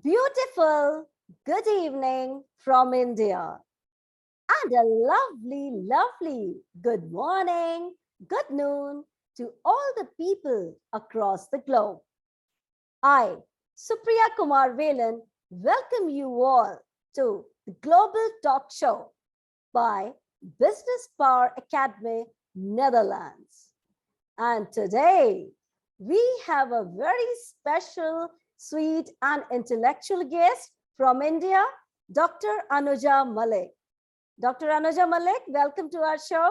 beautiful good evening from India, and a lovely good morning, good noon to all the people across the globe. I, Supriya Kumar Velan, welcome you all to the Global Talk Show by Business Power Academy, Netherlands. And today we have a very special, sweet, and intellectual guest from India, Dr. Anuja Malik. Dr. Anuja Malik, welcome to our show.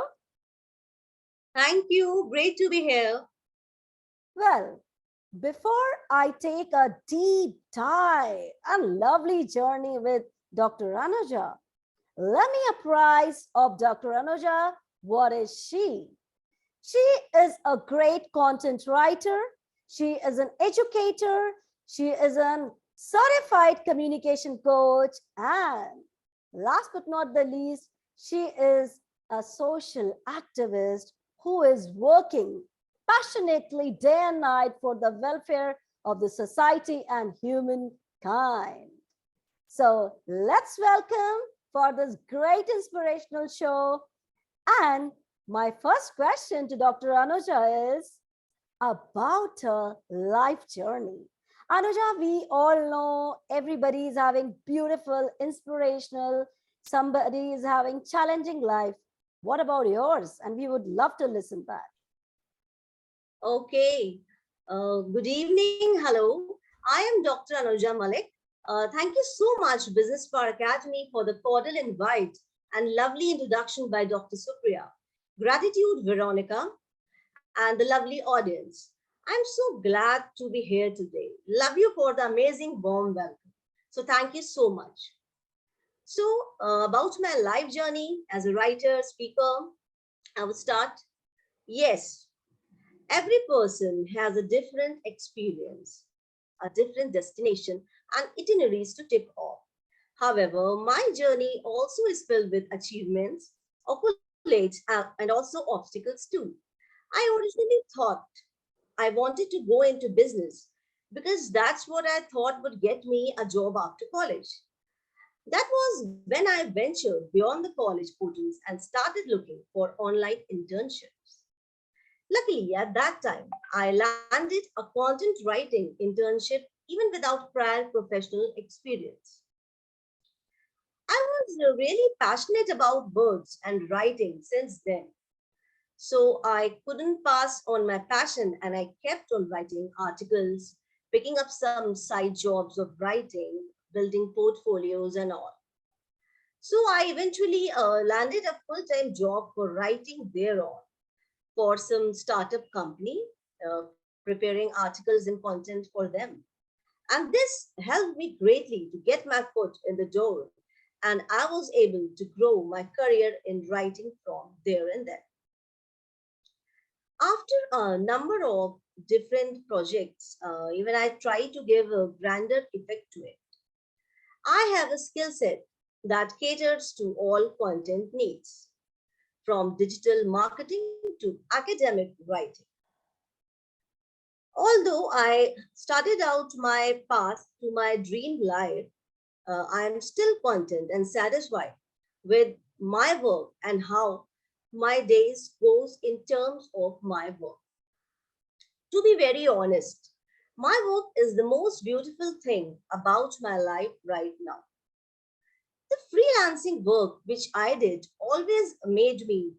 Thank you. Great to be here. Well, before I take a deep dive and lovely journey with Dr. Anuja, let me apprise of Dr. Anuja. What is she? She is a great content writer. She is an educator. She is a certified communication coach. And last but not the least, she is a social activist who is working passionately day and night for the welfare of the society and humankind. So let's welcome for this great inspirational show. And my first question to Dr. Anuja is about a life journey. Anuja, we all know everybody is having beautiful, inspirational, somebody is having challenging life. What about yours? And we would love to listen back. Okay. Good evening. Hello. I am Dr. Anuja Malik. Thank you so much, Business Power Academy, for the cordial invite and lovely introduction by Dr. Supriya. Gratitude, Veronica, and the lovely audience. I'm so glad to be here today. Love you for the amazing warm welcome. So, thank you so much. So, about my life journey as a writer, speaker, I would start. Yes, every person has a different experience, a different destination, and itineraries to tick off. However, my journey also is filled with achievements, accolades, and also obstacles too. I originally thought I wanted to go into business because that's what I thought would get me a job after college. That was when I ventured beyond the college portals and started looking for online internships. Luckily, at that time, I landed a content writing internship even without prior professional experience. I was really passionate about words and writing since then. So I couldn't pass on my passion and I kept on writing articles, picking up some side jobs of writing, building portfolios and all. So I eventually landed a full-time job for writing thereon for some startup company, preparing articles and content for them. And this helped me greatly to get my foot in the door. And I was able to grow my career in writing from there and then. After a number of different projects, even I try to give a grander effect to it. I have a skill set that caters to all content needs, from digital marketing to academic writing. Although I started out my path to my dream life, I am still content and satisfied with my work and how my days goes in terms of my work. To be very honest, my work is the most beautiful thing about my life right now. The freelancing work which I did always made me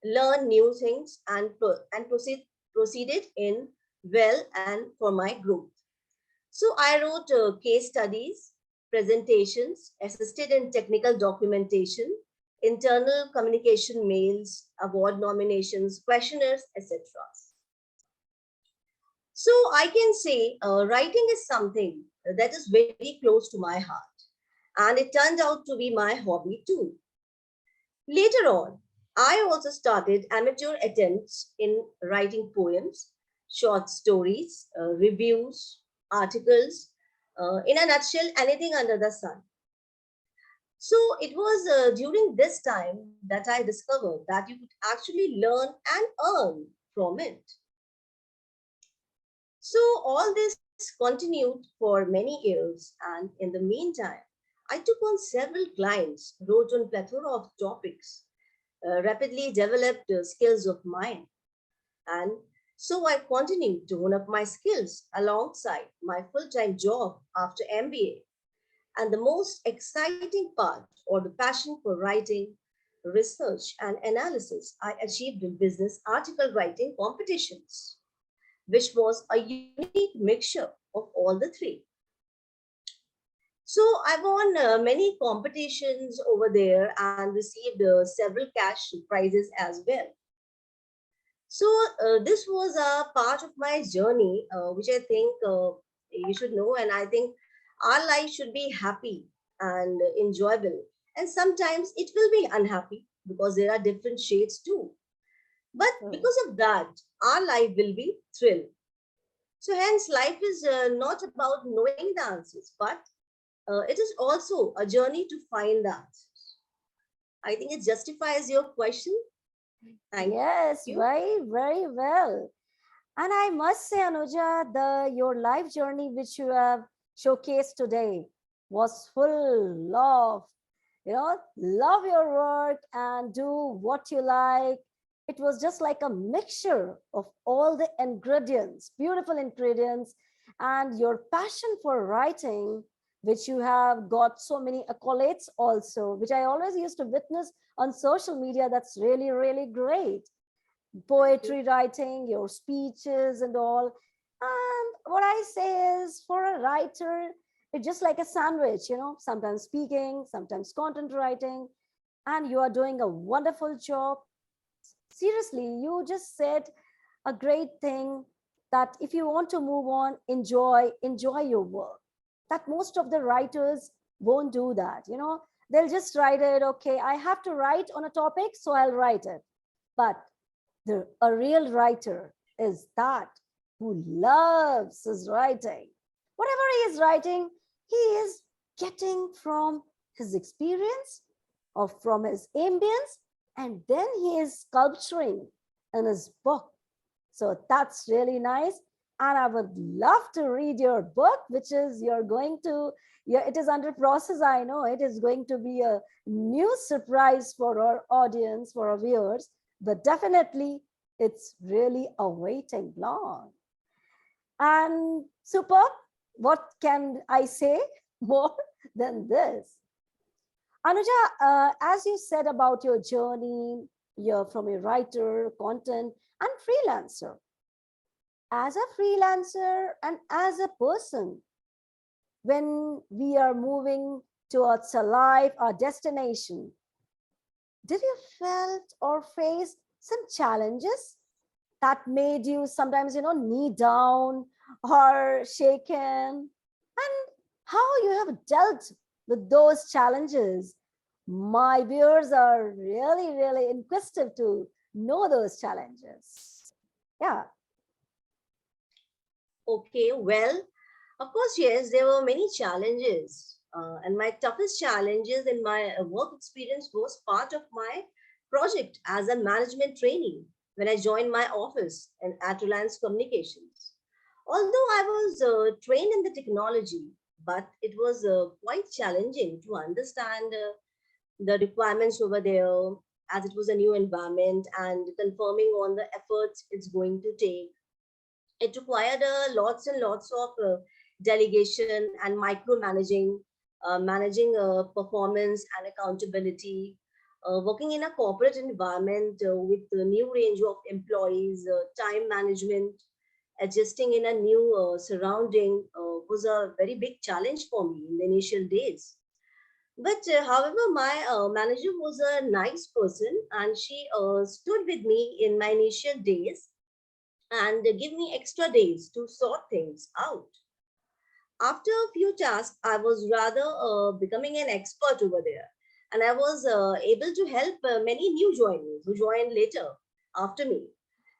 learn new things and, proceeded in well and for my growth. So I wrote case studies, presentations, assisted in technical documentation, internal communication mails, award nominations, questionnaires, etc. So I can say writing is something that is very close to my heart. And it turned out to be my hobby too. Later on, I also started amateur attempts in writing poems, short stories, reviews, articles, in a nutshell, anything under the sun. So it was during this time that I discovered that you could actually learn and earn from it. So all this continued for many years, and in the meantime, I took on several clients, wrote on plethora of topics, rapidly developed skills of mine, and so I continued to hone up my skills alongside my full-time job after MBA. And the most exciting part, or the passion for writing, research, and analysis, I achieved in business article writing competitions, which was a unique mixture of all the three. So I won many competitions over there and received several cash prizes as well. So this was a part of my journey, which I think you should know, and I think our life should be happy and enjoyable. And sometimes it will be unhappy because there are different shades too. But Hmm. because of that, our life will be thrill. So hence, life is not about knowing the answers, but it is also a journey to find the answers. I think it justifies your question. Thank Yes, you. very, very well. And I must say, Anuja, your life journey which you have showcased today was full of, love your work and do what you like. It was just like a mixture of all the ingredients, beautiful ingredients, and your passion for writing, which you have got so many accolades also, which I always used to witness on social media. That's really, really great. Thank you. Poetry writing, your speeches, and all. And what I say is, for a writer, it's just like a sandwich, sometimes speaking, sometimes content writing, and you are doing a wonderful job. Seriously, you just said a great thing, that if you want to move on, enjoy your work. That most of the writers won't do that, they'll just write it. Okay, I have to write on a topic, so I'll write it. But a real writer is that who loves his writing. Whatever he is writing, he is getting from his experience or from his ambience, and then he is sculpturing in his book. So that's really nice. And I would love to read your book, which is you're going to, yeah, it is under process. I know it is going to be a new surprise for our audience, for our viewers, but definitely it's really awaiting long. And superb, what can I say more than this? Anuja, as you said about your journey, you're from a writer, content, and freelancer. As a freelancer and as a person, when we are moving towards a life or destination, did you felt or face some challenges that made you sometimes, knee down or shaken? And how you have dealt with those challenges? My viewers are really, really inquisitive to know those challenges. Yeah. Okay, well, of course, yes, there were many challenges. And my toughest challenges in my work experience was part of my project as a management trainee when I joined my office at Reliance Communications. Although I was trained in the technology, but it was quite challenging to understand the requirements over there, as it was a new environment and confirming on the efforts it's going to take. It required lots and lots of delegation and micromanaging, managing performance and accountability, working in a corporate environment with a new range of employees, time management, adjusting in a new surrounding was a very big challenge for me in the initial days. But however, my manager was a nice person and she stood with me in my initial days and give me extra days to sort things out. After a few tasks, I was rather becoming an expert over there. And I was able to help many new joinees who joined later after me.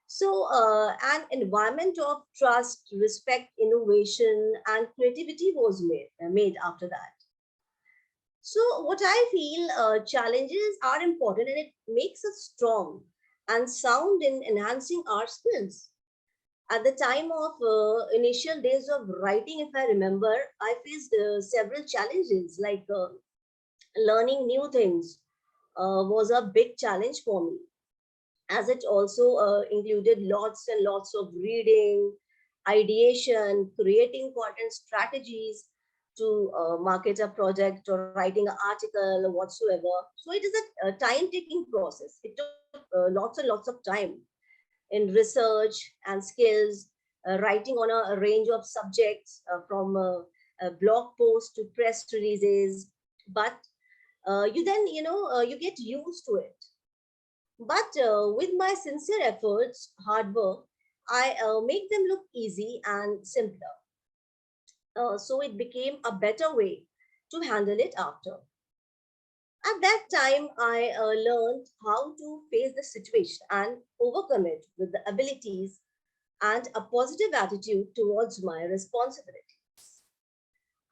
So, an environment of trust, respect, innovation, and creativity was made after that. So, what I feel challenges are important and it makes us strong and sound in enhancing our skills. At the time of initial days of writing, if I remember, I faced several challenges like learning new things was a big challenge for me, as it also included lots and lots of reading, ideation, creating content strategies to market a project or writing an article or whatsoever. So it is a time-taking process. It took lots and lots of time in research and skills, writing on a range of subjects from blog posts to press releases. But you then, you get used to it. But with my sincere efforts, hard work, I make them look easy and simpler. So it became a better way to handle it after. At that time, I learned how to face the situation and overcome it with the abilities and a positive attitude towards my responsibilities.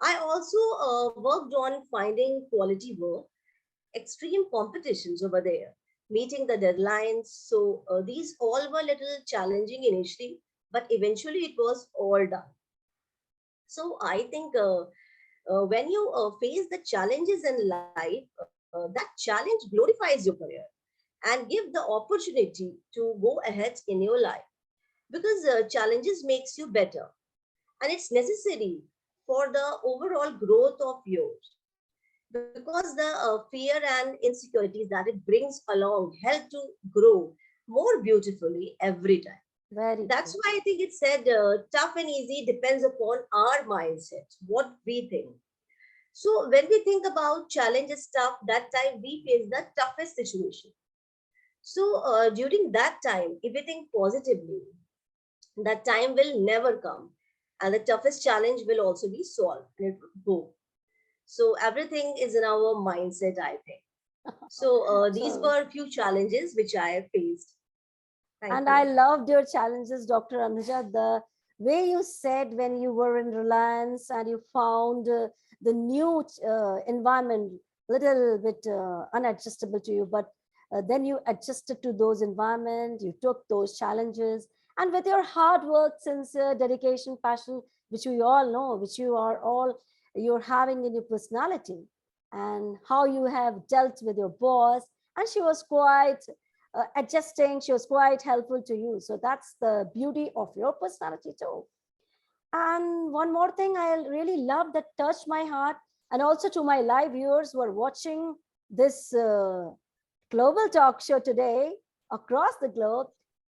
I also worked on finding quality work, extreme competitions over there, meeting the deadlines. So these all were little challenging initially, but eventually it was all done. So I think when you face the challenges in life, that challenge glorifies your career and give the opportunity to go ahead in your life, because challenges makes you better, and it's necessary for the overall growth of yours, because the fear and insecurities that it brings along help to grow more beautifully every time. Very That's true. why I think it said tough and easy depends upon our mindset, what we think. So when we think about challenges tough, that time we face the toughest situation. So during that time, if we think positively, that time will never come, and the toughest challenge will also be solved and it will go. So everything is in our mindset, I think. So these So, were few challenges which I have faced. Thank and I you. loved your challenges, Dr. Anuja. The way you said when you were in Reliance and you found the new environment little bit unadjustable to you, but then you adjusted to those environment, you took those challenges, and with your hard work, sincere dedication, passion, which we all know, which you are all you're having in your personality, and how you have dealt with your boss, and she was quite adjusting. She was quite helpful to you. So that's the beauty of your personality too. And one more thing I really love that touched my heart, and also to my live viewers who are watching this global talk show today across the globe,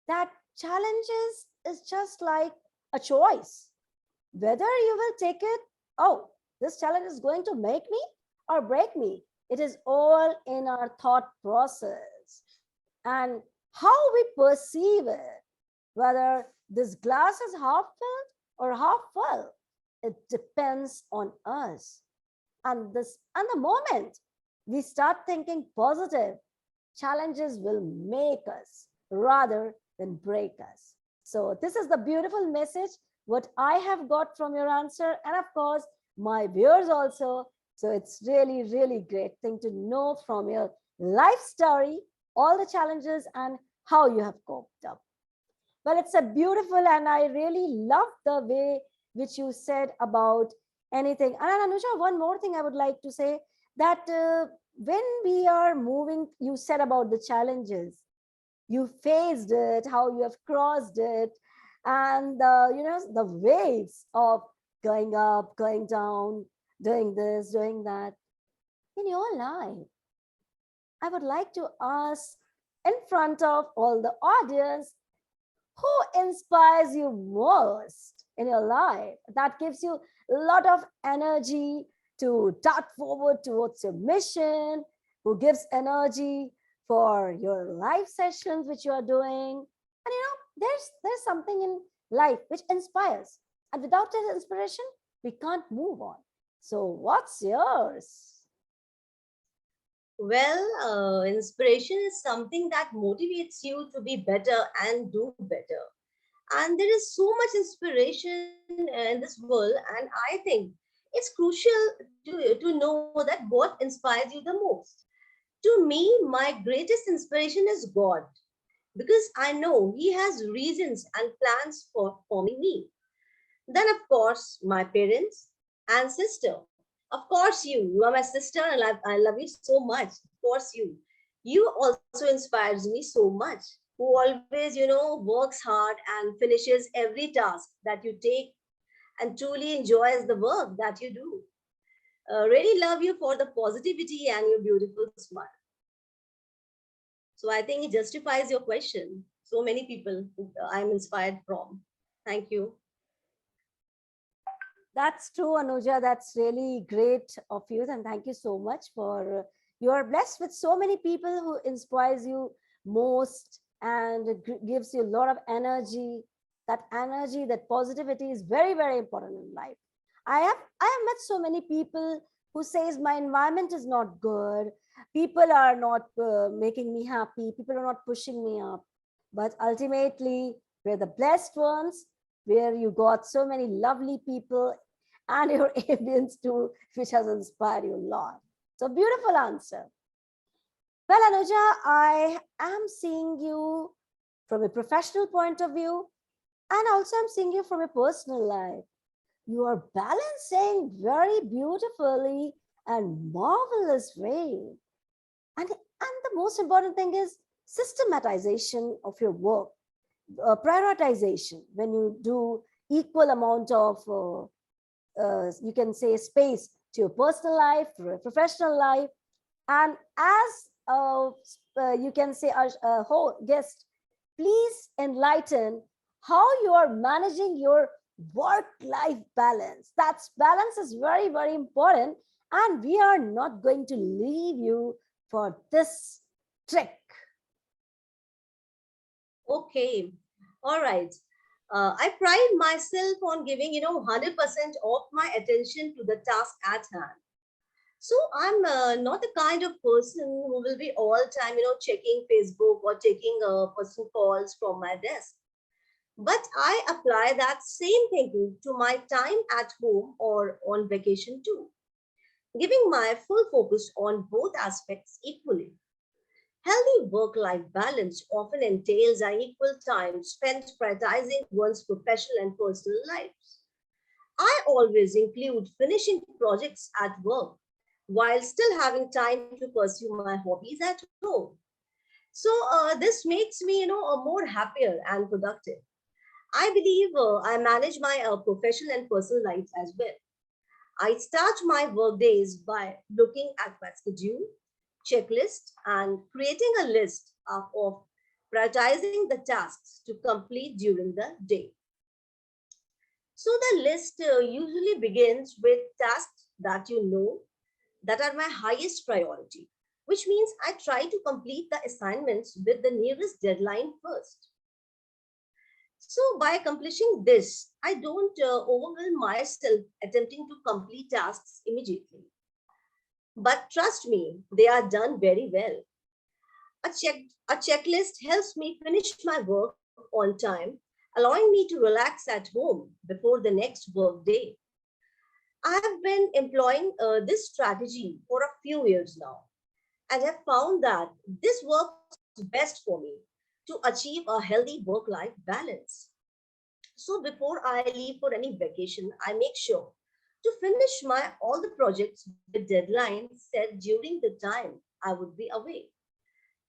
that challenges is just like a choice. Whether you will take it, oh, this challenge is going to make me or break me. It is all in our thought process and how we perceive it, whether this glass is half filled or half full, it depends on us. And the moment we start thinking positive, challenges will make us rather than break us. So this is the beautiful message what I have got from your answer, and of course my viewers also. So it's really, really great thing to know from your life story all the challenges and how you have coped up. Well, it's a beautiful, and I really love the way which you said about anything. And Anuja, one more thing I would like to say, that when we are moving, you said about the challenges, you faced it, how you have crossed it, and the waves of going up, going down, doing this, doing that in your life. I would like to ask in front of all the audience, who inspires you most in your life? That gives you a lot of energy to dart forward towards your mission, who gives energy for your live sessions which you are doing. And there's something in life which inspires. And without that inspiration, we can't move on. So what's yours? Well, inspiration is something that motivates you to be better and do better. And there is so much inspiration in this world, and I think it's crucial to know that what inspires you the most. To me, my greatest inspiration is God. because I know he has reasons and plans for forming me. Then, of course, my parents and sister. Of course, you are my sister, and I love you so much. Of course, you. You also inspires me so much. Who always, works hard and finishes every task that you take and truly enjoys the work that you do. Really love you for the positivity and your beautiful smile. So I think it justifies your question. So many people I'm inspired from. Thank you. That's true, Anuja. That's really great of you. And thank you so much for you are blessed with so many people who inspires you most and gives you a lot of energy. That energy, that positivity is very, very important in life. I have met so many people who says my environment is not good. People are not making me happy. People are not pushing me up. But ultimately, we're the blessed ones where you got so many lovely people and your audience too, which has inspired you a lot. So beautiful answer. Well, Anuja, I am seeing you from a professional point of view, and also I'm seeing you from a personal life. You are balancing very beautifully and marvelous way. And the most important thing is systematization of your work, prioritization when you do equal amount of you can say space to your personal life, to your professional life, and as you can say a whole guest, please enlighten how you are managing your work-life balance. That's balance is very, very important, and we are not going to leave you for this trick. Okay. All right. I pride myself on giving, 100% of my attention to the task at hand. So I'm not the kind of person who will be all time, checking Facebook or taking personal calls from my desk. But I apply that same thinking to my time at home or on vacation too, giving my full focus on both aspects equally. Healthy work life balance often entails an equal time spent prioritizing one's professional and personal lives. I always include finishing projects at work while still having time to pursue my hobbies at home. So this makes me, more happier and productive. I believe I manage my professional and personal lives as well. I start my work days by looking at my schedule, checklist, and creating a list of prioritizing the tasks to complete during the day. So the list usually begins with tasks that you know that are my highest priority, which means I try to complete the assignments with the nearest deadline first. So, by accomplishing this, I don't overwhelm myself attempting to complete tasks immediately. But trust me, they are done very well. A checklist helps me finish my work on time, allowing me to relax at home before the next work day. I have been employing this strategy for a few years now and have found that this works best for me to achieve a healthy work life balance. So before I leave for any vacation, I make sure to finish my all the projects with deadlines set during the time I would be away.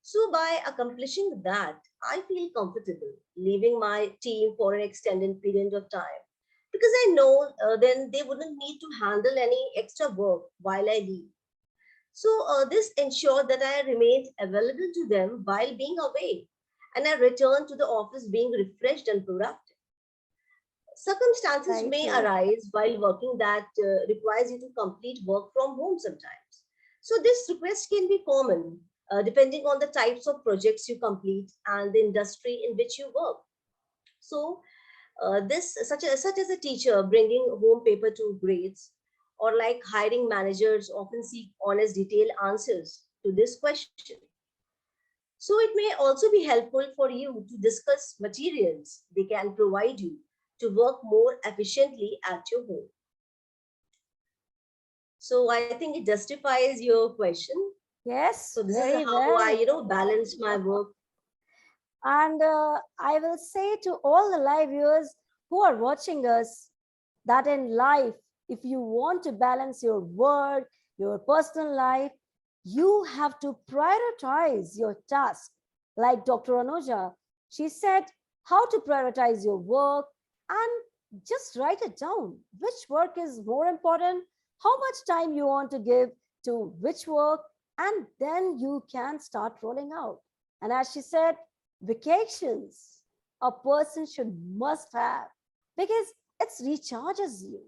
So by accomplishing that, I feel comfortable leaving my team for an extended period of time because I know then they wouldn't need to handle any extra work while I leave. So this ensured that I remained available to them while being away, and I returned to the office being refreshed and productive. Circumstances Very may true. arise while working that requires you to complete work from home sometimes. So this request can be common depending on the types of projects you complete and the industry in which you work. So this such as a teacher bringing home paper to grades, or like hiring managers often seek honest, detailed answers to this question. So it may also be helpful for you to discuss materials they can provide you to work more efficiently at your home. So I think it justifies your question. Yes, So this is very how I, well. balance my work. And I will say to all the live viewers who are watching us that in life, if you want to balance your work, your personal life, you have to prioritize your task. Like Dr. Anuja, she said how to prioritize your work and just write it down. Which work is more important? How much time you want to give to which work? And then you can start rolling out. And as she said, vacations a person should must have because it recharges you.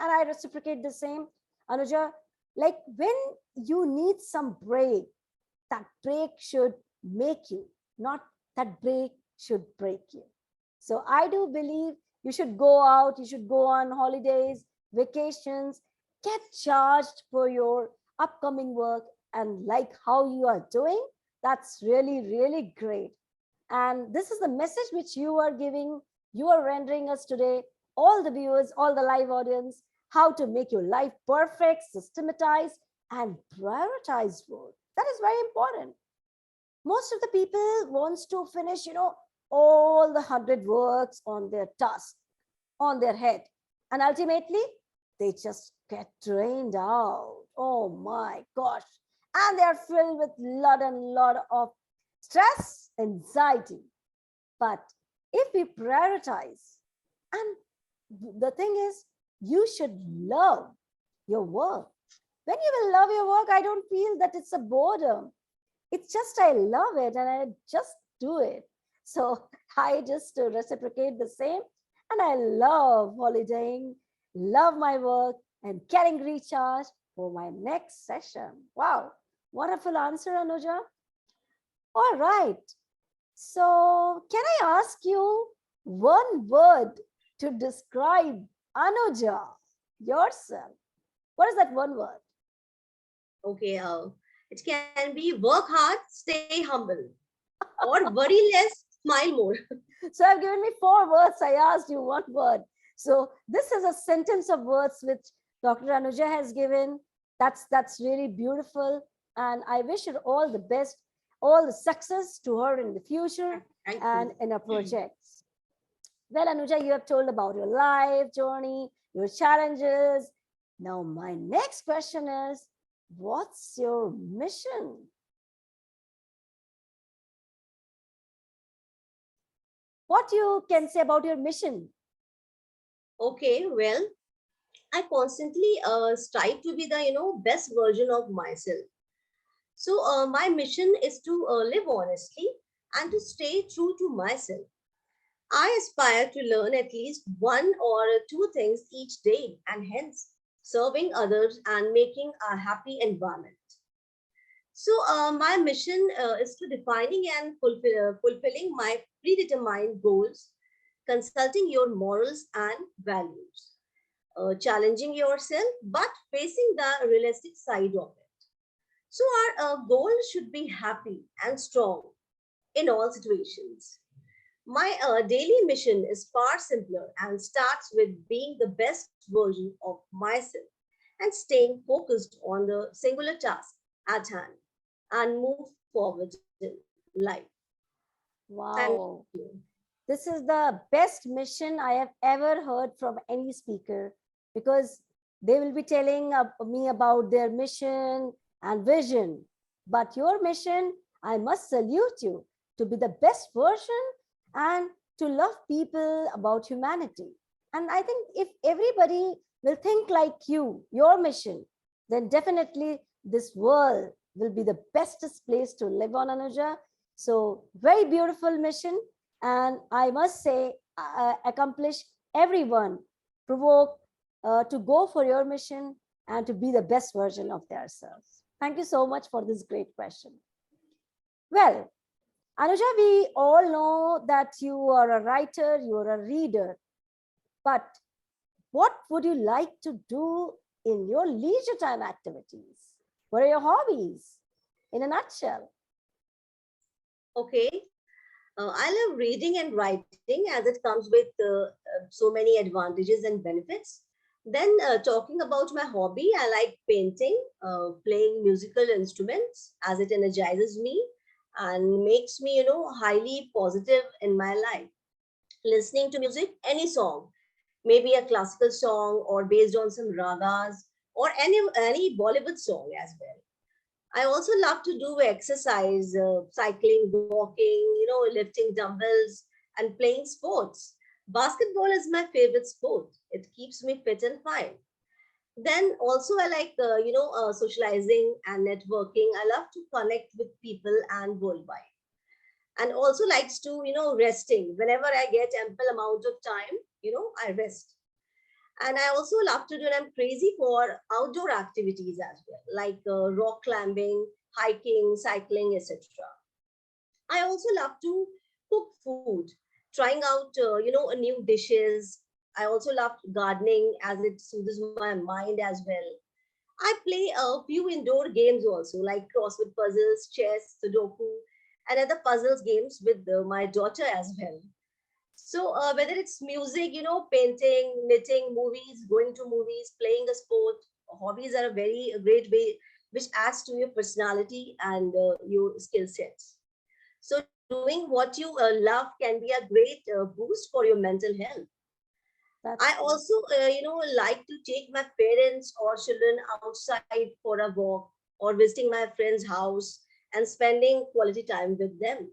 And I reciprocate the same, Anuja. Like when you need some break, that break should make you, not that break should break you. So I do believe you should go out, you should go on holidays, vacations, get charged for your upcoming work and like how you are doing. That's really, really great. And this is the message which you are giving, you are rendering us today, all the viewers, all the live audience, how to make your life perfect, systematize, and prioritize work. That is very important. Most of the people wants to finish, all the 100 works on their task, on their head. And ultimately, they just get drained out. Oh my gosh. And they're filled with lot and lot of stress, anxiety. But if we prioritize, and the thing is, you should love your work. When you will love your work, I don't feel that it's a boredom. It's just I love it and I just do it. So I just reciprocate the same. And I love holidaying, love my work, and getting recharged for my next session. Wow, wonderful answer, Anuja. All right. So, can I ask you one word to describe Anuja, yourself? What is that one word? Okay, it can be work hard, stay humble, or worry less, smile more. So, I've given me four words. I asked you one word. So, this is a sentence of words which Dr. Anuja has given. That's really beautiful. And I wish her all the best, all the success to her in the future Thank and you. in her projects. Well, Anuja, you have told about your life journey, your challenges. Now, my next question is, what's your mission? What you can say about your mission? Okay, well, I constantly strive to be the best version of myself. So my mission is to live honestly and to stay true to myself. I aspire to learn at least one or two things each day and hence serving others and making a happy environment. So my mission is to defining and fulfilling my predetermined goals, consulting your morals and values, challenging yourself but facing the realistic side of it. So our goal should be happy and strong in all situations. My daily mission is far simpler and starts with being the best version of myself and staying focused on the singular task at hand and move forward in life. Thank Wow. you. This is the best mission I have ever heard from any speaker because they will be telling me about their mission and vision. But your mission, I must salute you to be the best version and to love people about humanity. And I think if everybody will think like you, your mission, then definitely this world will be the bestest place to live on, Anuja. So, very beautiful mission, and I must say, accomplish everyone, provoke to go for your mission and to be the best version of themselves. Thank you so much for this great question. Well, Anuja, we all know that you are a writer, you are a reader, but what would you like to do in your leisure time activities? What are your hobbies in a nutshell? Okay. I love reading and writing as it comes with so many advantages and benefits. Then, talking about my hobby, I like painting, playing musical instruments as it energizes me, and makes me, highly positive in my life. Listening to music, any song, maybe a classical song or based on some ragas or any Bollywood song as well. I also love to do exercise, cycling, walking, lifting dumbbells and playing sports. Basketball is my favorite sport. It keeps me fit and fine. Then also I like, socializing and networking. I love to connect with people and worldwide. And also likes to, resting. Whenever I get ample amount of time, I rest. And I also love to do, and I'm crazy for outdoor activities as well, like rock climbing, hiking, cycling, etc. I also love to cook food, trying out, new dishes. I also love gardening as it soothes my mind as well. I play a few indoor games also, like crossword puzzles, chess, Sudoku, and other puzzles games with my daughter as well. So whether it's music, painting, knitting, movies, going to movies, playing a sport, hobbies are a very great way which adds to your personality and your skill sets. So doing what you love can be a great boost for your mental health. I That's also, like to take my parents or children outside for a walk or visiting my friend's house and spending quality time with them.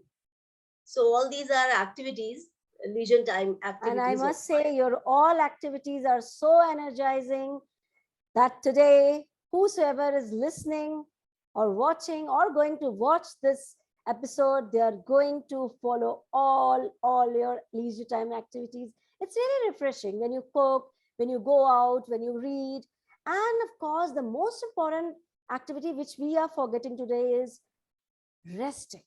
So all these are activities, leisure time And I activities of must mine. say, your all activities are so energizing that today, whosoever is listening or watching or going to watch this episode, they are going to follow all your leisure time activities. It's really refreshing when you cook, when you go out, when you read. And of course, the most important activity which we are forgetting today is resting.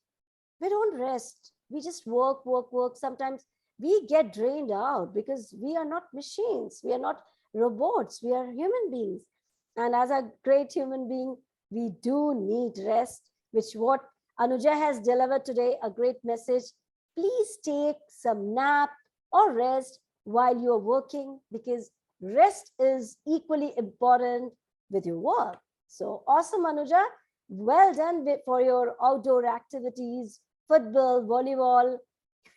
We don't rest. We just work, work, work. Sometimes we get drained out because we are not machines. We are not robots. We are human beings. And as a great human being, we do need rest, which what Anuja has delivered today, a great message. Please take some nap or rest while you're working because rest is equally important with your work. So awesome, Anuja. Well done for your outdoor activities, football, volleyball,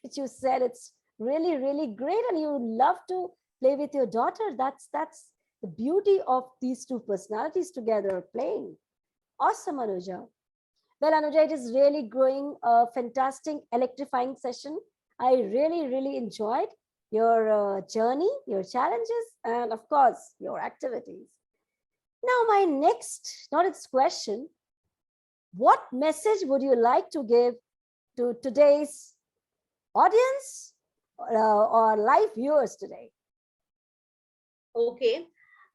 which you said it's really, really great, and you love to play with your daughter. That's the beauty of these two personalities together playing. Awesome, Anuja. Well, Anuja, it is really growing a fantastic, electrifying session. I really, really enjoyed your journey, your challenges, and of course, your activities. Now, my next, not its question, what message would you like to give to today's audience or live viewers today? Okay.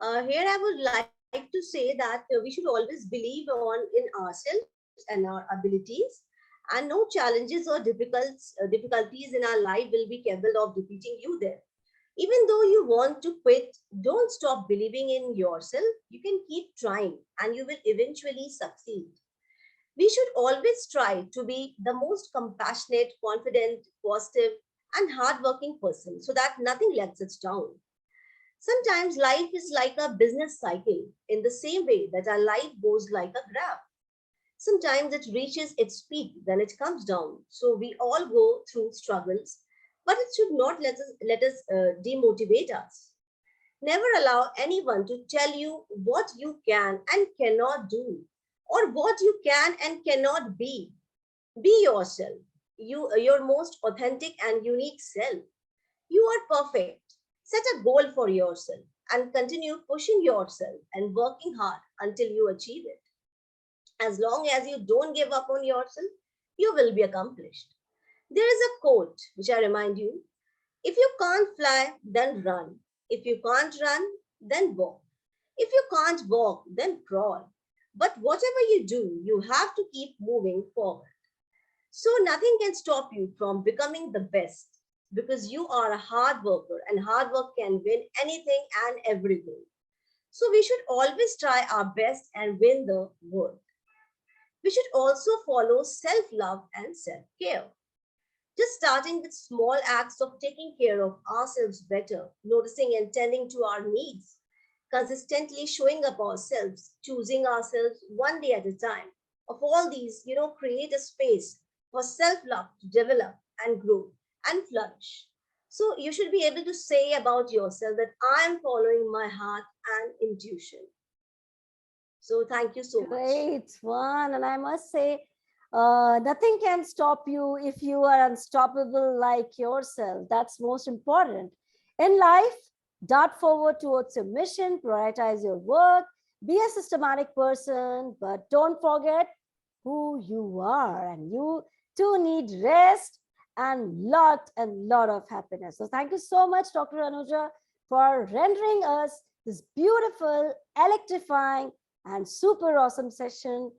Here I would like to say that we should always believe in ourselves and our abilities, and no challenges or difficulties in our life will be capable of defeating you there. Even though you want to quit, don't stop believing in yourself. You can keep trying and you will eventually succeed. We should always try to be the most compassionate, confident, positive, and hardworking person so that nothing lets us down. Sometimes life is like a business cycle in the same way that our life goes like a graph. Sometimes it reaches its peak, then it comes down. So we all go through struggles, but it should not let us demotivate us. Never allow anyone to tell you what you can and cannot do, or what you can and cannot be. Be yourself, your most authentic and unique self. You are perfect. Set a goal for yourself and continue pushing yourself and working hard until you achieve it. As long as you don't give up on yourself, you will be accomplished. There is a quote which I remind you: if you can't fly, then run. If you can't run, then walk. If you can't walk, then crawl. But whatever you do, you have to keep moving forward. So nothing can stop you from becoming the best because you are a hard worker and hard work can win anything and everything. So we should always try our best and win the world. We should also follow self love and self care. Just starting with small acts of taking care of ourselves better, noticing and tending to our needs, consistently showing up ourselves, choosing ourselves one day at a time. Of all these, create a space for self-love to develop and grow and flourish. So you should be able to say about yourself that I am following my heart and intuition. So thank you so much. Great one. And I must say, nothing can stop you if you are unstoppable like yourself. That's most important. In life, dart forward towards your mission, prioritize your work, be a systematic person, but don't forget who you are. And you too need rest and lot of happiness. So thank you so much, Dr. Anuja, for rendering us this beautiful, electrifying, and super awesome session.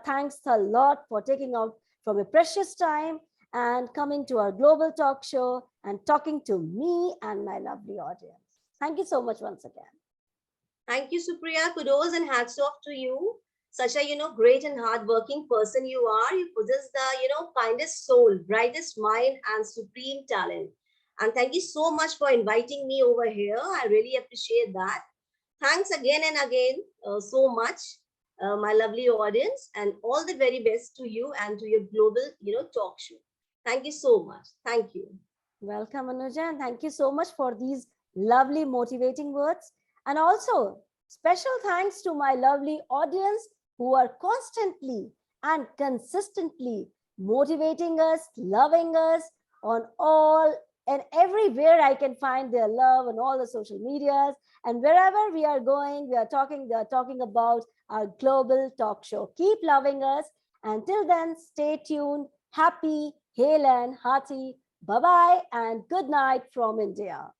Thanks a lot for taking out from your precious time and coming to our global talk show and talking to me and my lovely audience. Thank you so much once again. Thank you, Supriya. Kudos and hats off to you. Such a great and hardworking person you are. You possess the kindest soul, brightest mind, and supreme talent. And thank you so much for inviting me over here. I really appreciate that. Thanks again and again so much, my lovely audience, and all the very best to you and to your global talk show. Thank you so much. Thank you. Welcome, Anuja, and thank you so much for these lovely motivating words. And also, special thanks to my lovely audience who are constantly and consistently motivating us, loving us on all and everywhere I can find their love on all the social medias. And wherever we are going, they are talking about our global talk show. Keep loving us. Until then, stay tuned, happy, hail and hearty. Bye bye and good night from India.